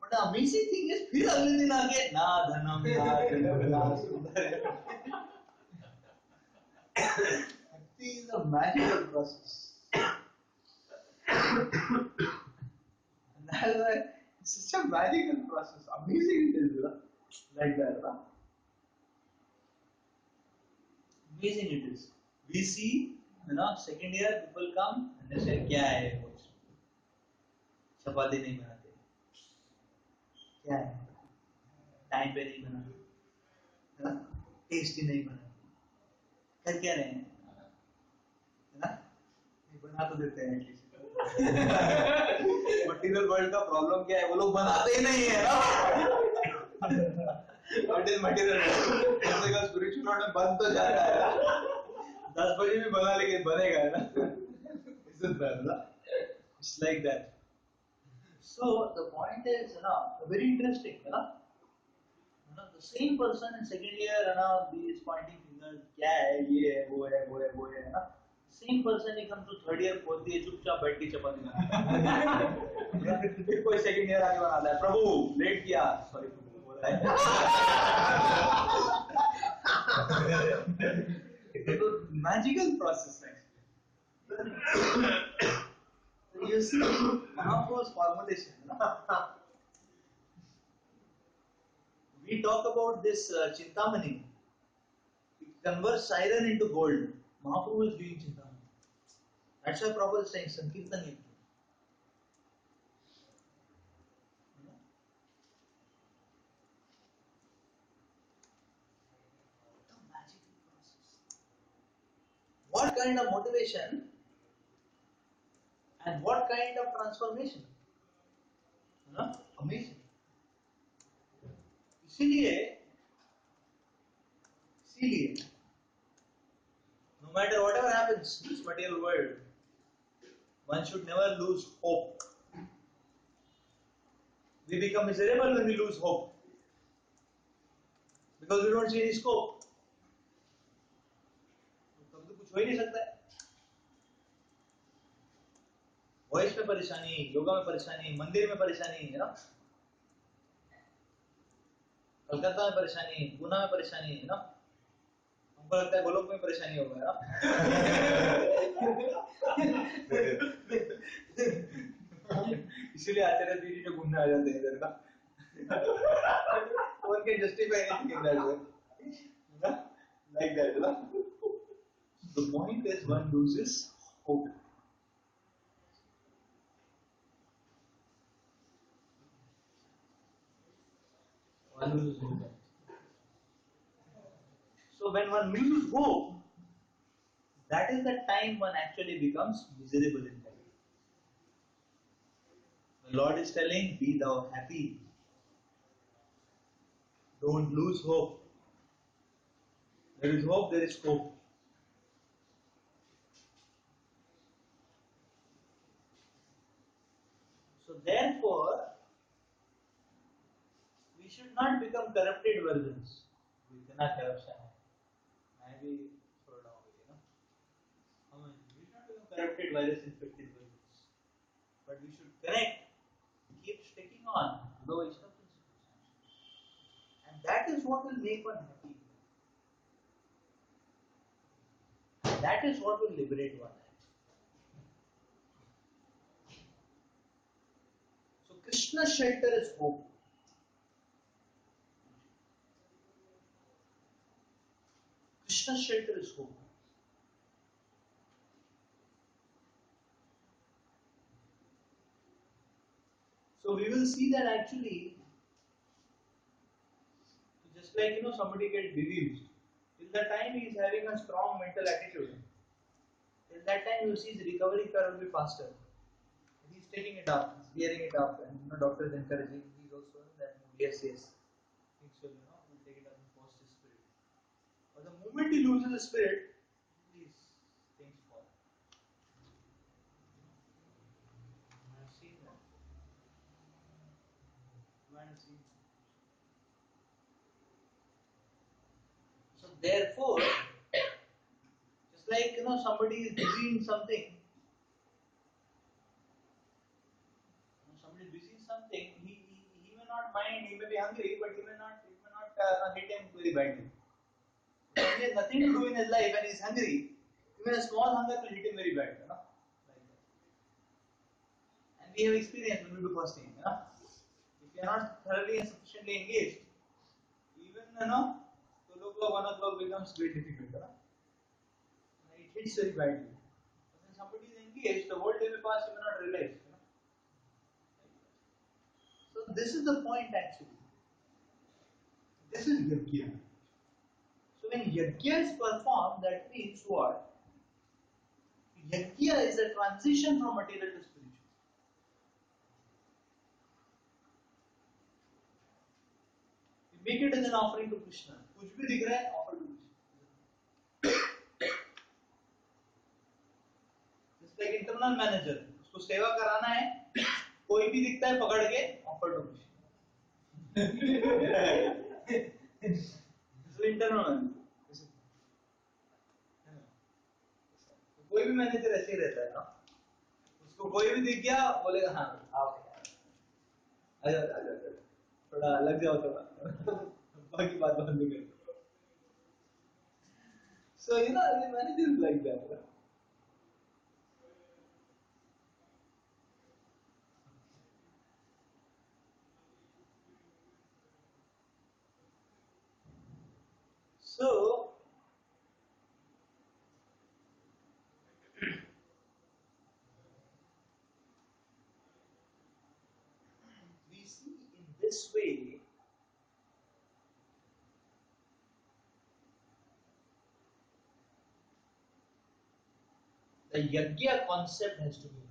but the amazing thing is फिर अगले दिन आके ना धनम ना जनम ना सुंदर Bhakti is a magical process and that is why it's such a magical process amazing it is like that amazing it is. We see, second year people come and they say, क्या है वो? चपाती नहीं बनाते. क्या है? Time पे नहीं बनाते. टेस्टी नहीं बनाते. कर क्या रहे हैं? बना तो देते हैं एटलीस्ट. मटीरियल वर्ल्ड का प्रॉब्लम क्या है? वो लोग बनाते ही नहीं है ना. What is material? Spiritual world में बन तो जाता है 10 बजे भी बना लेकिन बनेगा ना isn't that it's like that so the point is very interesting the same person in second year he is pointing fingers क्या है ये है वो है same person he comes to third year fourth year चुपचाप बैठ के चपाती बनाता फिर कोई second year आके बनाता है प्रभु लेट किया sorry It's a magical process actually. So you see Mahaprabhu's formulation. We talk about this Chintamani. It converts iron into gold. Mahaprabhu is doing Chintamani. That's why Prabhupada is saying Sankirtan. that kind of motivation and what kind of transformation? Amazing. इसीलिए इसीलिए no matter whatever happens in this material world, one should never lose hope. We become miserable when we lose hope because we don't see any scope. तब तो कुछ हो ही नहीं सकता है. Voice में परेशानी, योगा में परेशानी, मंदिर में परेशानी, है ना? कलकत्ता में परेशानी, गुना में परेशानी, है ना? हमको लगता है गोलोक में परेशानी होगा, है ना? इसीलिए आचार्य दीदी जो घूमने आ जाते हैं इधर का. One can justify anything in that way. Like that, no? The point is one loses hope. One loses hope. So when one loses hope, that is the time one actually becomes miserable in life. The Lord is telling, be thou happy. Don't lose hope. There is hope, there is hope. So therefore, we should not become corrupted versions. इतना corruption है. मैं भी थोड़ा down हो गया ना. We should not become corrupted virus infected versions. But we should correct, keep sticking on, otherwise nothing. And that is what will make one happy. That is what will liberate one. So Krishna's shelter is hope. Krishna's shelter is hope. So we will see that actually, just like somebody gets diseased, till the time he is having a strong mental attitude, till that time you see his recovery curve will be faster. He is taking it up, he is gearing it up, and doctor is encouraging. He is also in that mood. Yes, yes. Things will, will take it up and post his spirit. But the moment he loses his spirit, these things fall. I have seen that. I have seen that. So therefore, just like somebody is busy in something, he may not mind, he may be hungry, but he may not hit him very badly. If he has nothing to do in his life and he is hungry, even a small hunger will hit him very bad, like that. And we have experience when we do fasting, if you are not thoroughly and sufficiently engaged, even 12 o'clock, 1 o'clock becomes very difficult, and it hits very badly. But when somebody is engaged, the whole day will pass, you may not realize. So this is the point actually. This is yajna. So when yajna is performed, that means what? Yajna is a transition from material to spiritual. You make it as an offering to Krishna. कुछ भी दिख रहा है, offer to Krishna. Just like internal manager, उसको सेवा कराना है, कोई भी दिखता है पकड़ के offer to Krishna. So internal manager. कोई भी मैनेजर ऐसे ही रहता है ना, उसको कोई भी दिख गया बोलेगा हाँ आओ थोड़ा लग जाओ थोड़ा बाकी बात बंद कर. So the manager is like that. Right? So we see in this way The yajna concept has to be in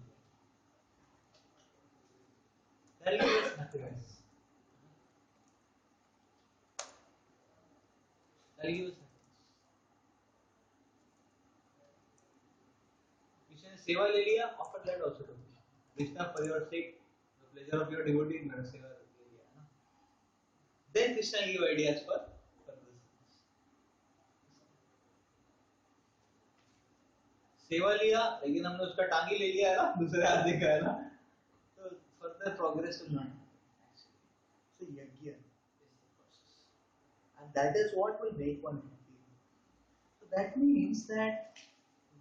there. That gives us happiness. That gives us happiness. किसी ने सेवा ले लिया, offer that also to me. Krishna, for your sake, the pleasure of your devotee, मेरा सेवा ले लिया ना. Then Krishna give ideas for this. सेवा लिया, लेकिन हमने उसका टांगी ले लिया है ना, दूसरे आदमी का है ना, तो further progress will not happen. So yajna is the process, and that is what will make one happy. So that means that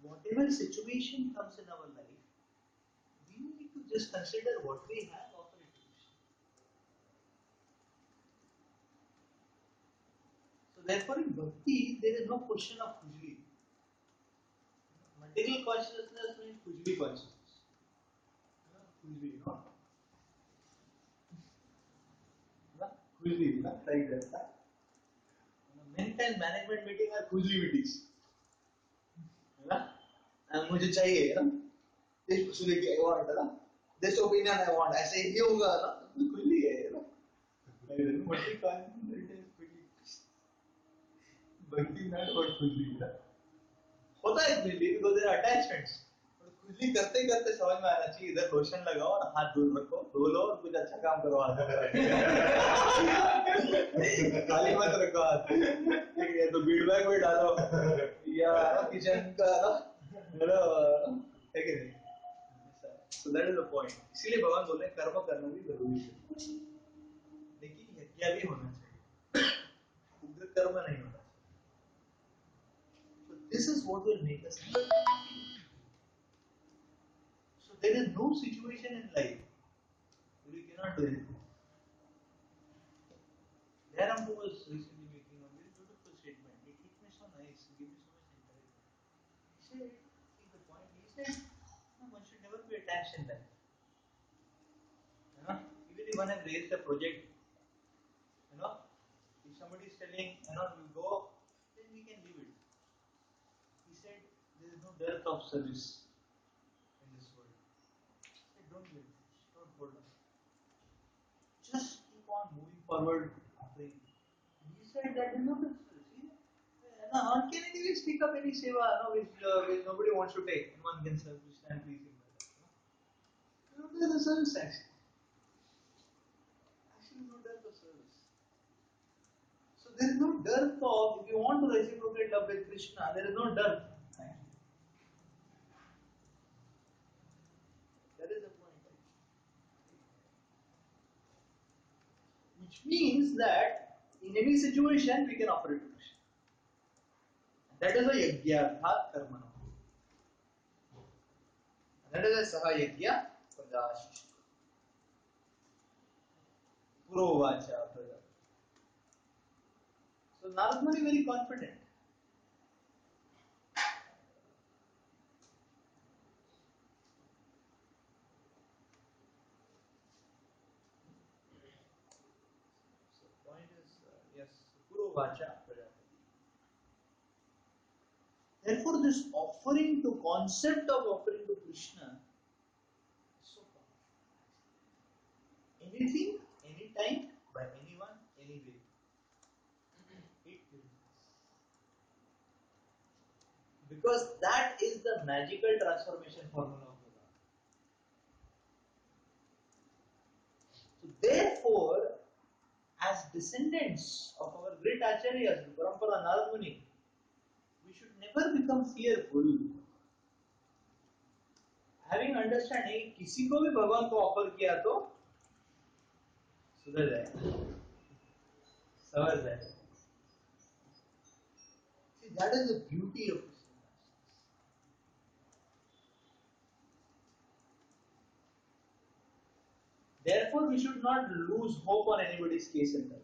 whatever situation comes in our life, we need to just consider what we have, offer it to Krishna. So therefore in bhakti, there is no question of kujli. Material consciousness means kujli consciousness. Kujli, no? Kujli, like that. Many management meeting are kujli meetings. मुझे चाहिए ना, this facility I want ना, this opinion I want, ऐसे ही होगा ना, kujli है ना. Material consciousness is kujli. Bhakti not about kujli ना. होता है खुजली because there are attachments. खुजली करते करते समझ में आना चाहिए, इधर लोशन लगाओ और हाथ दूर रखो, धो लो और कुछ अच्छा काम करो हाथ में. खाली मत रखो हाथ, ठीक है, तो फीडबैक में डालो या किचन का है कि नहीं. So that is the point. इसीलिए भगवान बोले कर्म करना भी जरूरी है, लेकिन यज्ञ भी होना चाहिए, उग्र कर्म नहीं होना. This is what will make us happy. So there is no situation in life where you cannot do anything. Dharampu was recently making a very beautiful statement. It hit me so nice, it gave me so much encouragement. He said, see the point, he said, no, one should never be attached in life. Even if one has raised a project, if somebody is telling, we go, then we can leave it. He said, there is no dearth of service in this world. He said, don't give it, don't hold on. Just keep on moving forward. He said that, see, how can anybody pick up any seva which nobody wants to take? One can serve Krishna and please him. There's a service actually. Actually, no dearth of service. So there is no dearth of, if you want to reciprocate love with Krishna, there is no dearth. That is the point. Which means that in any situation we can offer it to Krishna. That is a yajna karmana. That is a saha yajna prajashish. Purovacha praja. So Narad Muni very confident. So point is yes, Purovacha praja. Therefore, this offering to concept of offering to Krishna is so powerful. Anything, anytime, by anyone, anyway. It will. Because that is the magical transformation formula of the Lord. So therefore, as descendants of our great acharyas, Parampara Narad Muni, we should never become fearful. Having understanding, किसी को भी भगवान को offer किया तो सुधर जाएगा, समझ जाएगा. See, that is the beauty of Krishna. Therefore, we should not lose hope on anybody's case in life.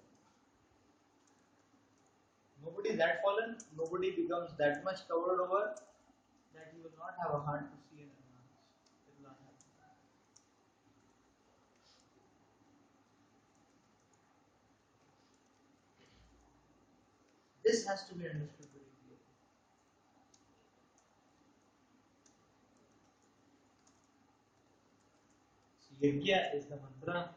Nobody is that fallen, nobody becomes that much covered over that he will not have a heart to see and advance. It will not happen. This has to be understood very clearly. Yajna is the mantra,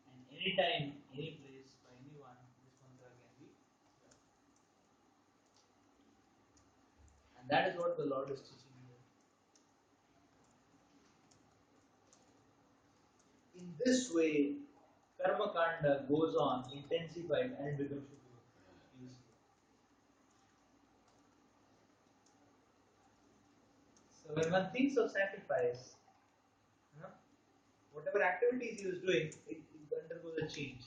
and anytime, any place, by anyone, this mantra can be done. And that is what the Lord is teaching here. In this way, karma kanda goes on, intensified, and it becomes useful. So when one thinks of sacrifice, you know, whatever activities he was doing, it undergoes a change.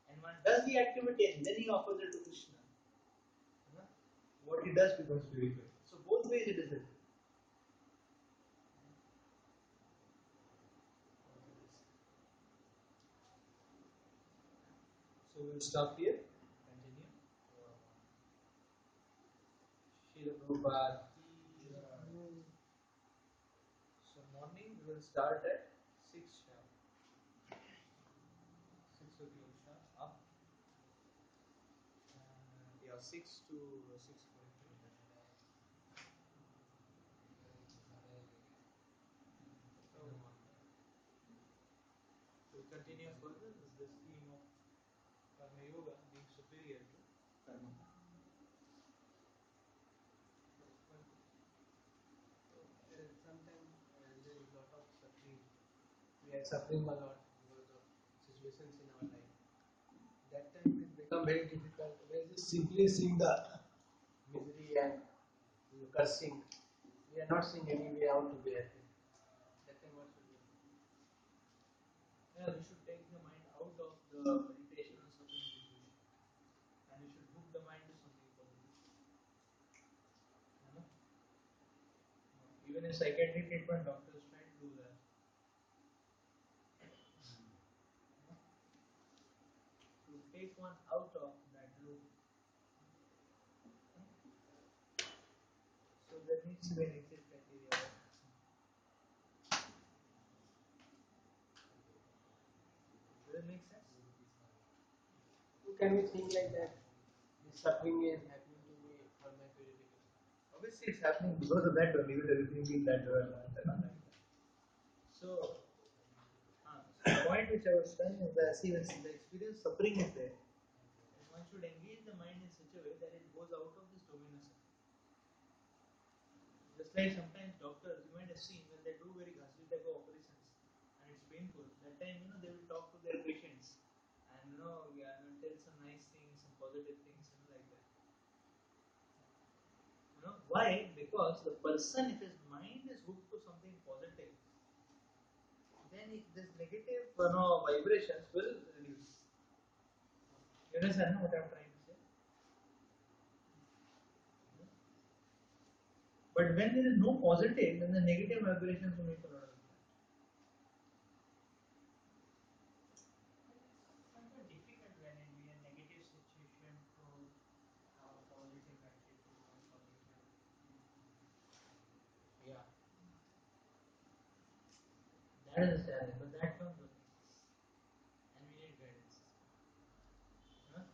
And one does the activity and then he offers it to Krishna. You know, what he does becomes purified. So both ways it is. So we'll stop here. Continue. Srila Prabhupada. So morning we will start at 6 sharp. 6 o'clock sharp up. Yeah, 6 to 6:45. So we'll continue further with this theme of Karma Yoga being superior to Karma. Sometimes there is a lot of suffering. We are suffering a lot because of situations in our life. That time it become very difficult. We are just simply seeing the misery and cursing. We are not seeing any way out to be happy. That time what should we do? Yeah, we should take the mind out of the meditation or suffering situation, and we should hook the mind to something positive. You know? Even in psychiatric treatment, doctors try to do that. To take one out of that loop. So there needs to be an exit criteria. Does it make sense? So can we think like that? This suffering is happening to me for my purification. Obviously, it's happening because of that only, with everything being that way. So, the point which I was telling is that, see, when the experience suffering is there, one should engage the mind in such a way that it goes out of this domain of suffering. Just like sometimes doctors, you might have seen when they do very ghastly type of operations and it's painful, that time, they will talk to their patients and, yeah, tell some nice things, some positive things, like that. Why? Because the person, if his mind is hooked to something positive, then this negative vibrations will reduce. You understand what I'm trying to say? But when there is no positive, then the negative vibrations will make a lot of impact. Sometimes difficult when it be a negative situation to have a positive attitude or positive. Yeah, that is a challenge, but that comes with practice, and we need guidance. Huh?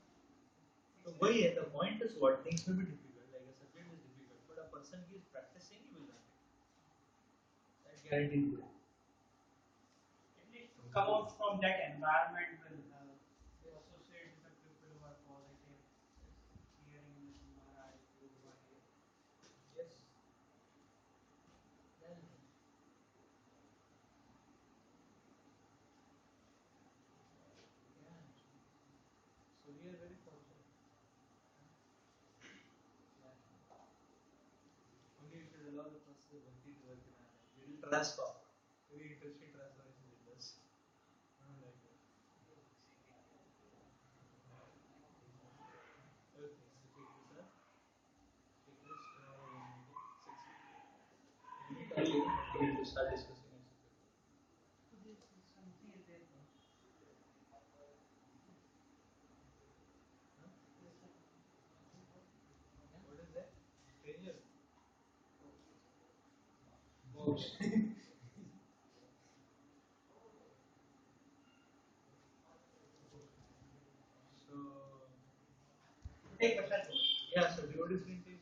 So why the point is what things will be difficult, like a subject is difficult, but a person who is practicing, he will learn it. That guarantees it. At least to come out from that environment will help. They associate with the people who are positive, hearing this Maharaj, Yoga here. Yes. Then, yeah. So we are very fortunate. Yeah. Only we should allow the process of bhakti to work in our life. Little transfer. Very interesting transformation it does. Like that. Okay, so take this up. Take this tomorrow we'll meet at 6. We'll meet early, but we will start discussing at 6 o'clock. So this is something is there. Huh? There's something called. What is that? Stranger? Moksha. So, Take a shot. yeah, so devotees will take